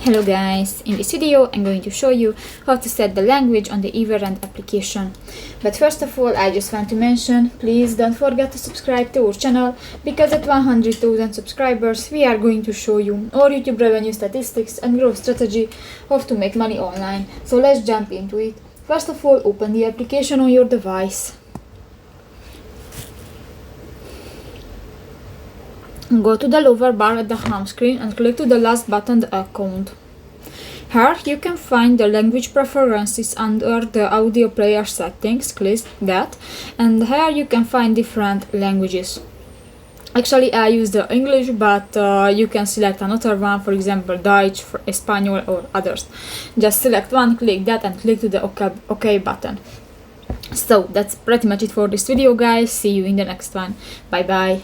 Hello guys, in this video I'm going to show you how to set the language on the Everand application. But first of all, I just want to mention, please don't forget to subscribe to our channel, because at 100,000 subscribers we are going to show you our YouTube revenue statistics and growth strategy, how to make money online. So let's jump into it. First of all, open the application on your device. Go to the lower bar at the home screen and click to the last button, the account. Here you can find the language preferences under the audio player settings, click that, and here you can find different languages. Actually I use the English, but you can select another one, for example Dutch, Espanol or others. Just select one, click that and click to the OK button. So that's pretty much it for this video guys, see you in the next one, bye bye.